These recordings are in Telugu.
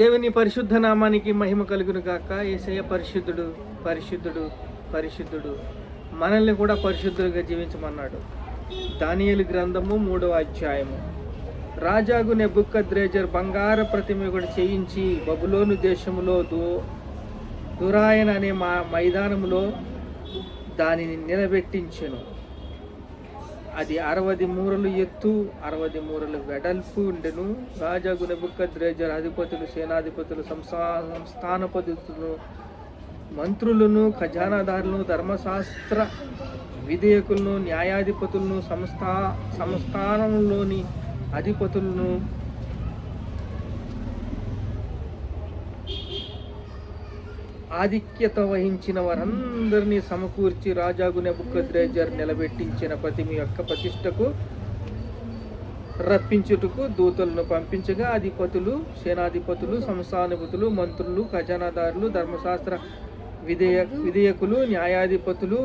దేవుని పరిశుద్ధ నామానికి మహిమ కలుగును గాక. యేసయ్య పరిశుద్ధుడు, పరిశుద్ధుడు, పరిశుద్ధుడు. మనల్ని కూడా పరిశుద్ధులుగా జీవించమన్నాడు. దానియేలు గ్రంథము 3వ అధ్యాయము. రాజాగు నెబుకద్రెజర్ బంగార ప్రతిమ కూడా చేయించి బబులోను దేశములో దురాయన అనే మైదానములో దానిని నిలబెట్టించెను. అది 60 మూరలు ఎత్తు, 60 మూరలు వెడల్పు ఉండెను. రాజాగు నెబుకద్రెజర్ అధిపతులు, సేనాధిపతులు, సంస్థానపతులను, మంత్రులను, ఖజానాదారులను, ధర్మశాస్త్ర విధేయకులను, న్యాయాధిపతులను, సంస్థానంలోని అధిపతులను, ఆధిక్యత వహించిన వారందరినీ సమకూర్చి రాజాగు నెబుకద్రెజర్ నిలబెట్టించిన ప్రతిమ యొక్క ప్రతిష్టకు రప్పించుటకు దూతలను పంపించగా అధిపతులు, సేనాధిపతులు, సంస్థానాధిపతులు, మంత్రులు, ఖజానాదారులు, ధర్మశాస్త్ర విధేయకులు, న్యాయాధిపతులు,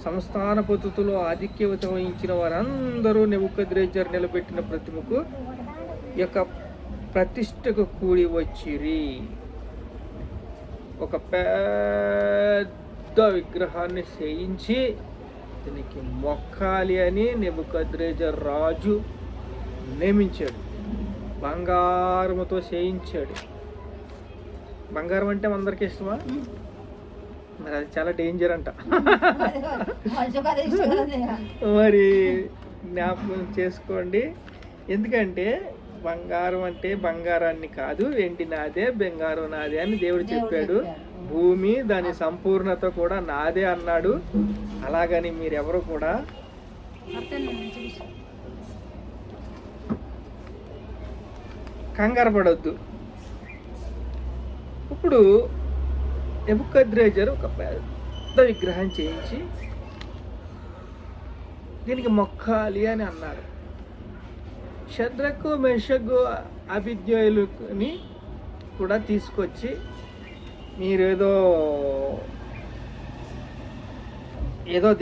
సంస్థానపతులు, ఆధిక్యత వహించిన వారందరూ నెబుకద్రెజర్ నిలబెట్టిన ప్రతిమకు యొక్క ప్రతిష్టకు కూడి వచ్చిరి. ఒక పెద్ద విగ్రహాన్ని చేయించి దీనికి మొక్కాలి అని నెబుకద్రెజర్ రాజు నియమించాడు. బంగారముతో చేయించాడు. బంగారం అంటే అందరికీ ఇష్టమా? మరి అది చాలా డేంజర్ అంట. మరి జ్ఞాపకం చేసుకోండి. ఎందుకంటే బంగారం అంటే బంగారాన్ని కాదు, వెండి నాదే, బంగారం నాదే అని దేవుడు చెప్పాడు. భూమి దాని సంపూర్ణత కూడా నాదే అన్నాడు. అలాగని మీరెవరు కూడా కంగారు పడొద్దు. ఇప్పుడు నెబుకద్రెజర్ ఒక పెద్ద విగ్రహం చేయించి దీనికి మొక్కాలి అని అన్నాడు. షద్రకు, మెషకు, అబేద్నెగోని కూడా తీసుకొచ్చి మీరేదో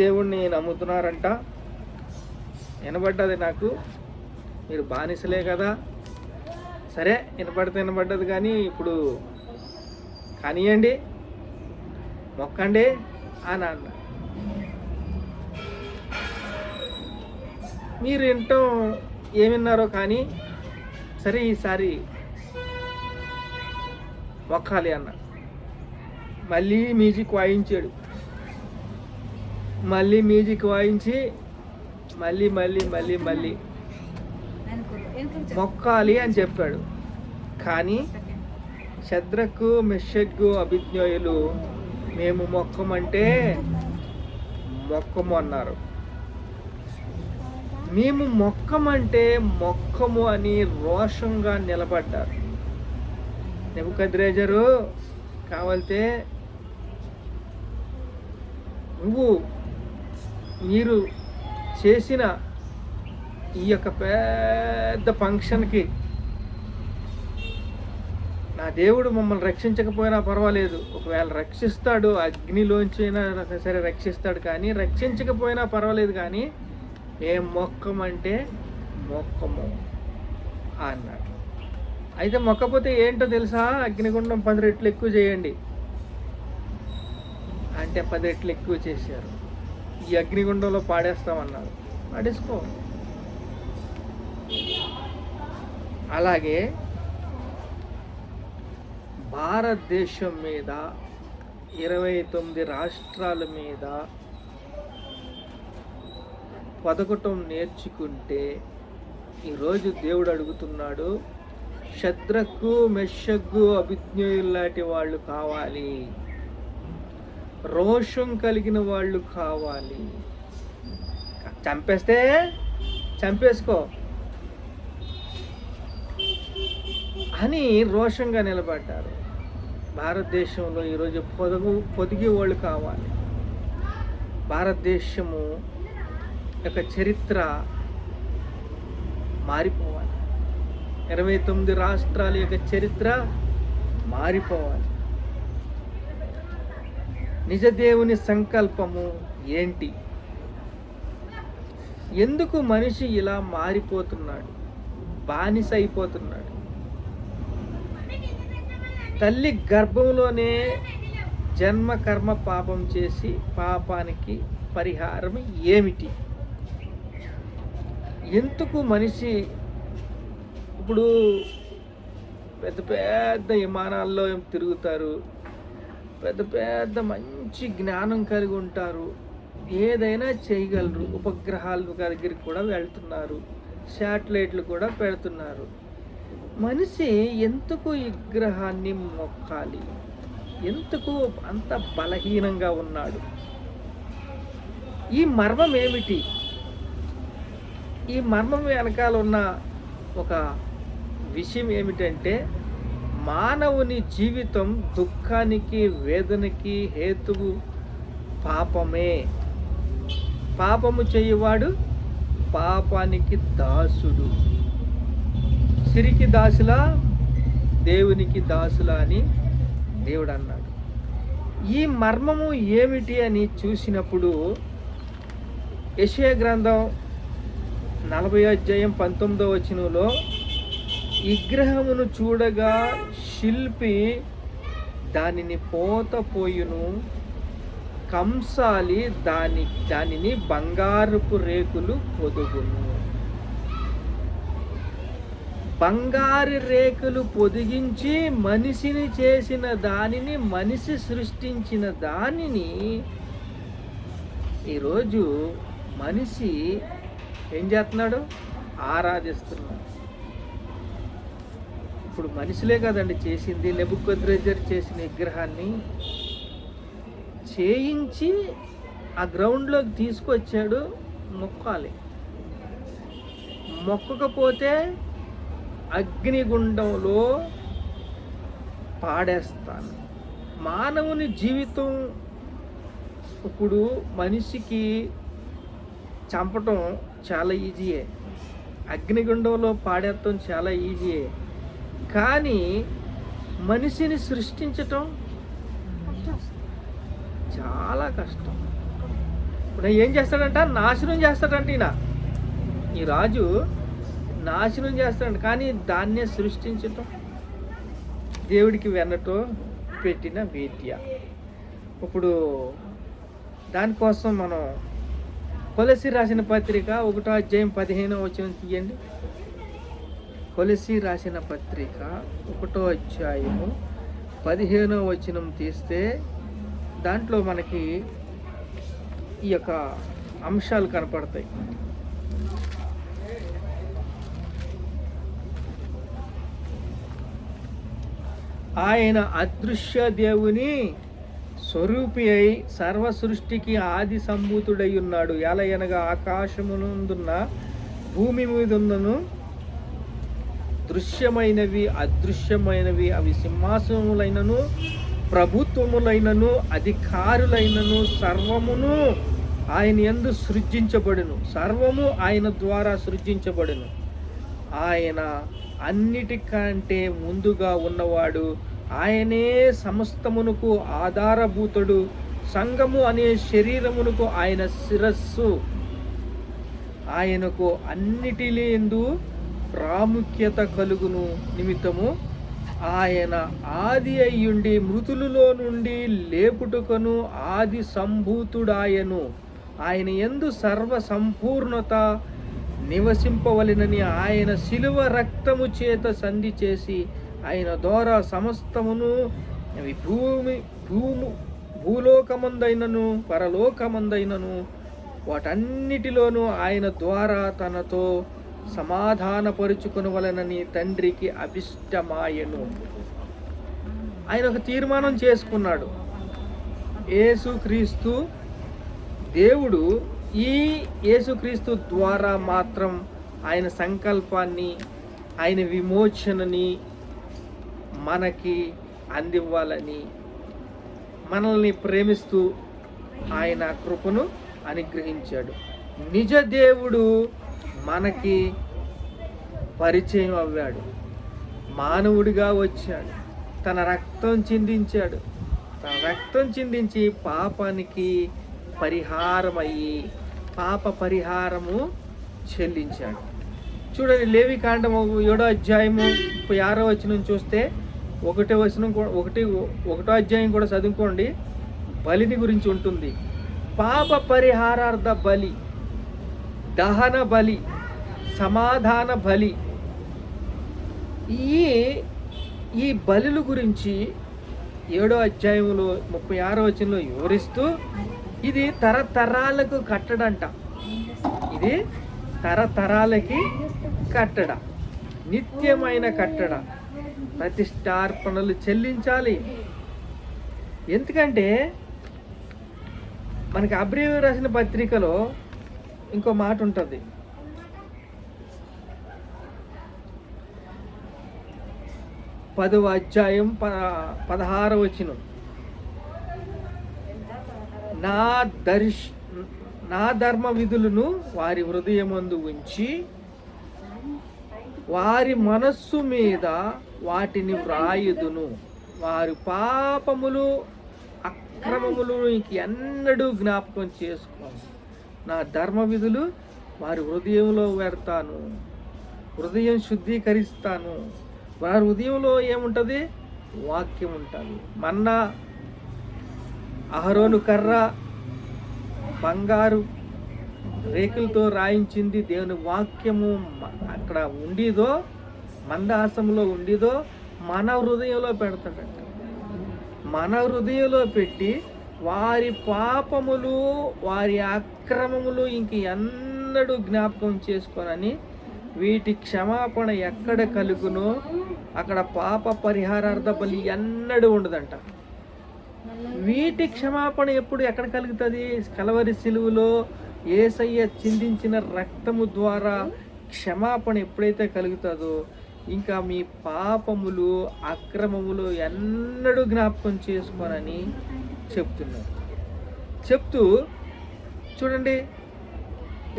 దేవుణ్ణి నమ్ముతున్నారంట, వినబడ్డది నాకు, మీరు బానిసలే కదా, సరే వినబడ్డది కానీ ఇప్పుడు కానియండి, మొక్కండి అని అన్న. మీరు ఏంటో ఏమిన్నారో కానీ సరే ఈసారి మొక్కాలి అన్న. మళ్ళీ మ్యూజిక్ వాయించాడు. మళ్ళీ మ్యూజిక్ వాయించి మళ్ళీ మొక్కాలి అని చెప్పాడు. కానీ షద్రకు, మెషకు, అబేద్నెగోలు మేము మొక్కమంటే మొక్కము అన్నారు. మేము మొక్కమంటే మొక్కము అని రోషంగా నిలబడ్డారు. నెబుకద్రెజరు కావాలితే మీరు చేసిన ఈ యొక్క పెద్ద ఫంక్షన్కి నా దేవుడు మమ్మల్ని రక్షించకపోయినా పర్వాలేదు, ఒకవేళ రక్షిస్తాడు, అగ్నిలోంచి అయినా సరే రక్షిస్తాడు, కానీ రక్షించకపోయినా పర్వాలేదు, కానీ ఏం మొక్కమంటే మొక్కము అన్నాడు. అయితే మొక్కపోతే ఏంటో తెలుసా? అగ్నిగుండం 10 రెట్లు ఎక్కువ చేయండి అంటే 10 రెట్లు ఎక్కువ చేశారు. ఈ అగ్నిగుండంలో పాడేస్తామన్నారు. పాడేసుకో. అలాగే భారతదేశం మీద 29 రాష్ట్రాల మీద పదకటం నేర్చుకుంటే ఈరోజు దేవుడు అడుగుతున్నాడు, షద్రకు, మెషకు, అబేద్నెగోలు లాంటి వాళ్ళు కావాలి, రోషం కలిగిన వాళ్ళు కావాలి. చంపేస్తే చంపేసుకో అని రోషంగా నిలబడ్డారు. భారతదేశంలో ఈరోజు పొదిగే వాళ్ళు కావాలి. భారతదేశము యొక్క చరిత్ర మారిపోవాలి. 29 రాష్ట్రాల యొక్క చరిత్ర మారిపోవాలి. నిజదేవుని సంకల్పము ఏంటి? ఎందుకు మనిషి ఇలా మారిపోతున్నాడు, బానిస అయిపోతున్నాడు? తల్లి గర్భంలోనే జన్మ కర్మ పాపం చేసి పాపానికి పరిహారం ఏమిటి? ఎందుకు మనిషి ఇప్పుడు పెద్ద పెద్ద విమానాల్లో తిరుగుతారు, పెద్ద పెద్ద మంచి జ్ఞానం కలిగి ఉంటారు, ఏదైనా చేయగలరు, ఉపగ్రహాల దగ్గరికి కూడా వెళ్తున్నారు, శాటిలైట్లు కూడా పెడుతున్నారు. మనిషి ఎందుకు ఈ గ్రహాన్ని మొక్కాలి? ఎందుకు అంత బలహీనంగా ఉన్నాడు? ఈ మర్మం ఏమిటి? ఈ మర్మం వెనకాల ఉన్న ఒక విషయం ఏమిటంటే, మానవుని జీవితం దుఃఖానికి వేదనకి హేతువు పాపమే. పాపము చేయువాడు పాపానికి దాసుడు. సిరికి దాసులా దేవునికి దాసులా అని దేవుడు అన్నాడు. ఈ మర్మము ఏమిటి అని చూసినప్పుడు యెషయా గ్రంథం 40:19 విగ్రహమును చూడగా శిల్పి దానిని పోతపోయును, కంసాలి దానిని బంగారపు రేకులు పొదుగును. బంగారు రేకులు పొదిగించి మనిషిని చేసిన దానిని, మనిషి సృష్టించిన దానిని ఈరోజు మనిషి ఏం చేస్తున్నాడు? ఆరాధిస్తున్నాడు. ఇప్పుడు మనుషులే కదండి చేసింది. నెబుకద్రెజర్ చేసిన విగ్రహాన్ని చేయించి ఆ గ్రౌండ్లోకి తీసుకొచ్చాడు. మొక్కాలి. మొక్కకపోతే అగ్నిగుండంలో పాడేస్తాను. మానవుని జీవితం ఇప్పుడు మనిషికి చంపటం చాలా ఈజీయే, అగ్నిగుండంలో పాడేయటం చాలా ఈజీయే. కానీ మనిషిని సృష్టించటం చాలా కష్టం. ఇప్పుడు ఏం చేస్తాడంట? నాశనం చేస్తాడంట. ఈ రాజు నాశనం చేస్తాడంట. కానీ దాన్నే సృష్టించటం దేవుడికి వెన్నటో పెట్టిన విద్య. ఇప్పుడు దానికోసం మనం కొలసి రాసిన పత్రిక 1:15 తీయండి. కొలసి రాసిన పత్రిక 1:15 తీస్తే దాంట్లో మనకి ఈ యొక్క అంశాలు కనపడతాయి. ఆయన అదృశ్య దేవుని స్వరూపి అయి సర్వ సృష్టికి ఆది సంభూతుడై ఉన్నాడు. ఎలయనగా ఆకాశమునందున్న భూమి మీదున్నను దృశ్యమైనవి అదృశ్యమైనవి, అవి సింహాసనములైనను ప్రభుత్వములైనను అధికారులైనను సర్వమును ఆయన యందు సృజించబడును. సర్వము ఆయన ద్వారా సృజించబడును. ఆయన అన్నిటికంటే ముందుగా ఉన్నవాడు. ఆయనే సమస్తమునకు ఆధారభూతుడు. సంఘము అనే శరీరమునకు ఆయన శిరస్సు. ఆయనకు అన్నిటిలందు ప్రాముఖ్యత కలుగును నిమిత్తము ఆయన ఆది అయ్యుండి మృతులలో నుండి లేపుటకును ఆది సంభూతుడాయను. ఆయన యందు సర్వ సంపూర్ణత నివసింపవలెనని ఆయన శిలువ రక్తము చేత సంధి చేసి ఆయన ద్వారా సమస్తమును భూలోకమందైనను పరలోకమందైనను వాటన్నిటిలోనూ ఆయన ద్వారా తనతో సమాధానపరుచుకొనవలెనని తండ్రికి అభిష్టమాయను. ఆయన ఒక తీర్మానం చేసుకున్నాడు. యేసుక్రీస్తు దేవుడు ఈ యేసుక్రీస్తు ద్వారా మాత్రం ఆయన సంకల్పాన్ని, ఆయన విమోచనని మనకి అందివ్వాలని, మనల్ని ప్రేమిస్తూ ఆయన కృపను అనుగ్రహించాడు. నిజ దేవుడు మనకి పరిచయం అవ్వాడు. మానవుడిగా వచ్చాడు. తన రక్తం చిందించాడు. తన రక్తం చిందించి పాపానికి పరిహారమయ్యి పాప పరిహారము చెల్లించాడు. చూడండి, లేవికాండము 7:36 చూస్తే ఒకటో వచనం కూడా ఒకటో అధ్యాయం కూడా చదువుకోండి. బలిని గురించి ఉంటుంది. పాప పరిహారార్థ బలి, దహన బలి, సమాధాన బలి. ఈ బలుల గురించి 7వ అధ్యాయంలో 36వ వచనంలో వివరిస్తూ ఇది తరతరాలకు కట్టడంట. ఇది తరతరాలకి కట్టడ, నిత్యమైన కట్టడ. ప్రతిష్టార్పణలు చెల్లించాలి. ఎందుకంటే మనకి అబ్రేలు రాసిన పత్రికలో ఇంకో మాట ఉంటుంది. 10వ అధ్యాయం 16వ వచనం, నా ధర్మ విధులను వారి హృదయమందు ఉంచి వారి మనస్సు మీద వాటిని వ్రాయుదును. వారి పాపములు అక్రమములు ఎన్నడూ జ్ఞాపకం చేసుకోను. నా ధర్మ విధులు వారి హృదయంలో పెడతాను, హృదయం శుద్ధీకరిస్తాను. వారి హృదయంలో ఏముంటుంది? వాక్యం ఉంటుంది. మన్నా, అహరోను కర్ర, బంగారు రేకులతో రాయించింది దేవుని వాక్యము అక్కడ ఉండిదో, మందాసంలో ఉండిదో మన హృదయంలో పెడతాడంట. మన హృదయంలో పెట్టి వారి పాపములు వారి అక్రమములు ఎన్నడూ జ్ఞాపకం చేసుకోనని, వీటి క్షమాపణ ఎక్కడ కలుగునో అక్కడ పాప పరిహారార్థ బలి ఎన్నడూ ఉండదంట. వీటి క్షమాపణ ఎక్కడ కలుగుతుంది? కలవరి సిలువలో యేసయ్య చిందించిన రక్తము ద్వారా క్షమాపణ ఎప్పుడైతే కలుగుతుందో ఇంకా మీ పాపములు అక్రమములు ఎన్నడూ జ్ఞాపకం చేసుకోనని చెప్తూ చూడండి,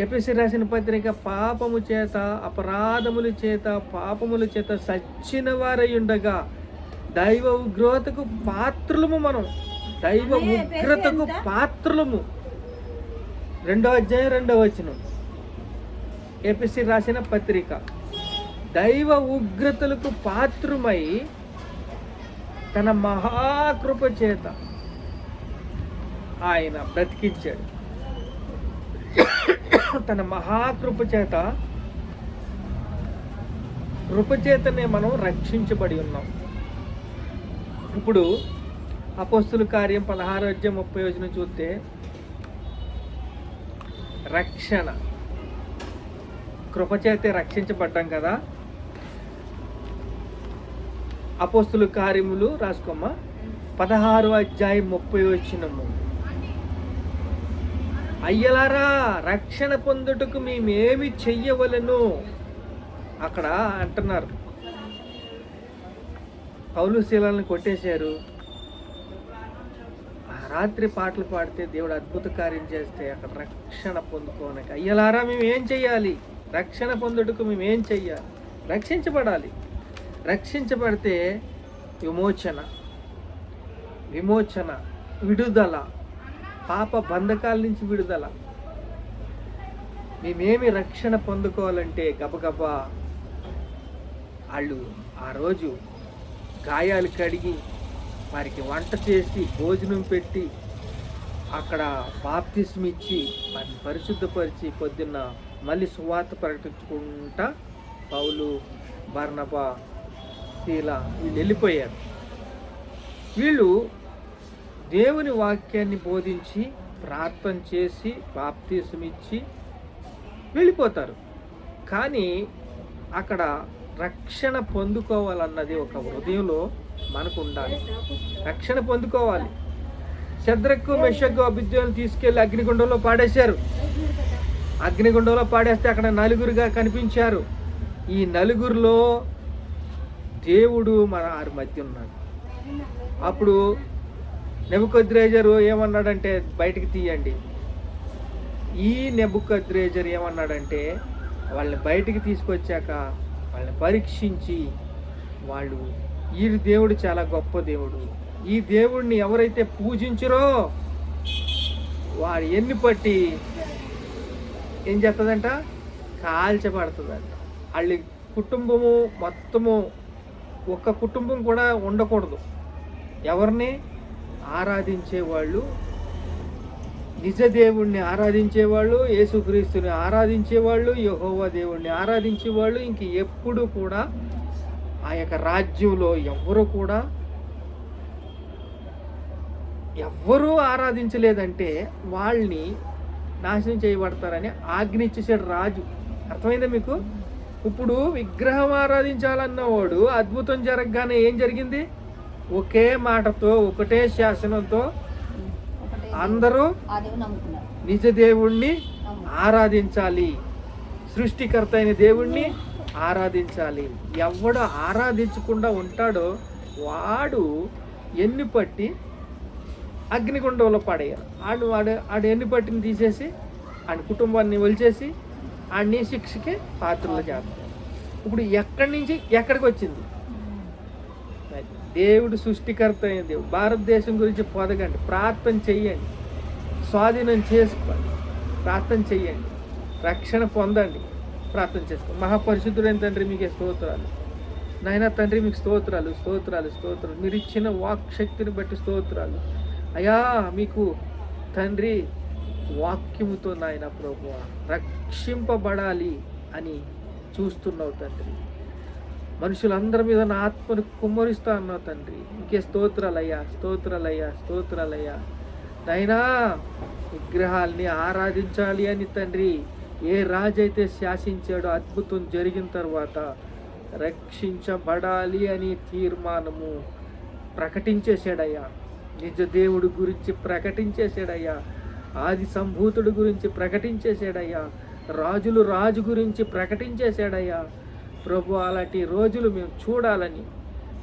ఎఫెసీ రాసిన పత్రిక, పాపము చేత అపరాధముల చేత పాపముల చేత సచ్చిన వారై ఉండగా దైవ ఉగ్రతకు పాత్రులము. మనం దైవ ఉగ్రతకు పాత్రులము. 2వ అధ్యాయం 2వ వచనం, ఎఫెసీ రాసిన పత్రిక. దైవ ఉగ్రతలకు పాత్రుమై తన మహాకృప చేత ఆయన బ్రతికించాడు. తన మహాకృప చేత, కృపచేతనే మనం రక్షించబడి ఉన్నాం. ఇప్పుడు అపోస్తుల కార్యం 16వ అధ్యాయం 30వ వచనం చూస్తే రక్షణ, కృపచేతే రక్షించబడ్డాం కదా. అపోస్తుల కార్యములు రాసుకోమ్మా, 16వ అధ్యాయం 30వ వచనము. అయ్యలారా, రక్షణ పొందుటకు మేమేమి చెయ్యవలెను? అక్కడ అంటున్నారు, పౌలు శీలను కొట్టేశారు. ఆ రాత్రి పాటలు పాడితే దేవుడు అద్భుత కార్యం చేస్తే అక్కడ రక్షణ పొందుకోనక, అయ్యలారా మేము ఏం చెయ్యాలి? రక్షణ పొందుటకు మేము ఏం చెయ్యాలి? రక్షించబడాలి. రక్షించబడితే విమోచన, విడుదల, పాప బంధకాల నుంచి విడుదల. మేమేమి రక్షణ పొందుకోవాలంటే గబగబా వాళ్ళు ఆ రోజు గాయాలు కడిగి వారికి వంట చేసి భోజనం పెట్టి అక్కడ బాప్తిస్మ ఇచ్చి వారిని పరిశుద్ధపరిచి పొద్దున్న మళ్ళీ సువార్త ప్రకటించుకుంటా పౌలు, బర్నబా, శీల వీళ్ళు వెళ్ళిపోయారు. వీళ్ళు దేవుని వాక్యాన్ని బోధించి ప్రార్థన చేసి బాప్తిస్మ ఇచ్చి వెళ్ళిపోతారు. కానీ అక్కడ రక్షణ పొందుకోవాలన్నది ఒక హృదయంలో మనకు ఉండాలి. రక్షణ పొందుకోవాలి. శద్రకు, మెషకు, అబేద్నెగోను తీసుకెళ్ళి అగ్నిగుండంలో పాడేశారు. అగ్నిగుండంలో పాడేస్తే అక్కడ నలుగురుగా కనిపించారు. ఈ నలుగురిలో దేవుడు మన వారి మధ్య ఉన్నాడు. అప్పుడు నెబుకద్రేజరు ఏమన్నాడంటే బయటికి తీయండి. ఈ నెబుకద్రేజరు ఏమన్నాడంటే వాళ్ళని బయటికి తీసుకొచ్చాక వాళ్ళని పరీక్షించి వాళ్ళు, ఈ దేవుడు చాలా గొప్ప దేవుడు, ఈ దేవుడిని ఎవరైతే పూజించరో వాడు ఎన్ని పట్టి ఏం చేస్తుందంట? కాల్చబడుతుందంట. వాళ్ళ కుటుంబము మొత్తము ఒక్క కుటుంబం కూడా ఉండకూడదు. ఎవరిని ఆరాధించేవాళ్ళు, నిజ దేవుణ్ణి ఆరాధించేవాళ్ళు, యేసుక్రీస్తుని ఆరాధించేవాళ్ళు, యెహోవా దేవుణ్ణి ఆరాధించేవాళ్ళు ఇంక ఎప్పుడు కూడా ఆ యొక్క రాజ్యంలో ఎవ్వరూ ఆరాధించలేదంటే వాళ్ళని నాశనం చేయబడతారని ఆజ్ఞ ఇచ్చేసాడు రాజు. అర్థమైందా మీకు? ఇప్పుడు విగ్రహం ఆరాధించాలన్నవాడు అద్భుతం జరగగానే ఏం జరిగింది? ఒకే మాటతో, ఒకటే శాసనంతో అందరూ నిజ దేవుణ్ణి ఆరాధించాలి, సృష్టికర్త అయిన దేవుణ్ణి ఆరాధించాలి. ఎవడు ఆరాధించకుండా ఉంటాడో వాడు ఎన్ని పట్టి అగ్నిగుండంలో పడేయాలి. ఆడు ఎన్ని పట్టిని తీసేసి ఆడి కుటుంబాన్ని ఒలిచేసి ఆడిని శిక్షకి పాత్రలు చేస్తారు. ఇప్పుడు ఎక్కడి నుంచి ఎక్కడికి వచ్చింది? దేవుడు సృష్టికర్త అయిన దేవుడు. భారతదేశం గురించి పొదగండి, ప్రార్థన చెయ్యండి, స్వాధీనం చేసుకోండి, ప్రార్థన చెయ్యండి, రక్షణ పొందండి, ప్రార్థన చేసుకోండి. మహాపరిశుద్ధుడైన తండ్రి మీకే స్తోత్రాలు నాయన. తండ్రి మీకు స్తోత్రాలు స్తోత్రాలు స్తోత్రాలు. మీరు ఇచ్చిన వాక్ శక్తిని బట్టి స్తోత్రాలు అయ్యా. మీకు తండ్రి వాక్యముతో నాయన ప్రభువా రక్షింపబడాలి అని చూస్తున్నావు తండ్రి. మనుషులందరి మీద నా ఆత్మను కుమ్మరిస్తా అన్నావు తండ్రి. ఇంకే స్తోత్రాలయ్యా, స్తోత్రాలయ్యా, స్తోత్రాలయ్యా. నైనా విగ్రహాల్ని ఆరాధించాలి అని తండ్రి ఏ రాజైతే శాసించాడో అద్భుతం జరిగిన తర్వాత రక్షించబడాలి అని తీర్మానము ప్రకటించేశాడయ్యా. నిజ దేవుడు గురించి ప్రకటించేశాడయ్యా. ఆది సంభూతుడు గురించి ప్రకటించేశాడయ్యా. రాజు గురించి ప్రకటించేశాడయ్యా. ప్రభు అలాంటి రోజులు మేము చూడాలని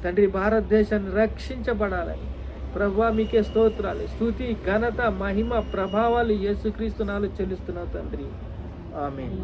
తండ్రి, భారతదేశాన్ని రక్షించబడాలని ప్రభు మీకే స్తోత్రాలు, స్తుతి, ఘనత, మహిమ, ప్రభావాలు యేసుక్రీస్తు నామములో చెల్లిస్తున్నావు తండ్రి. ఆమేన్.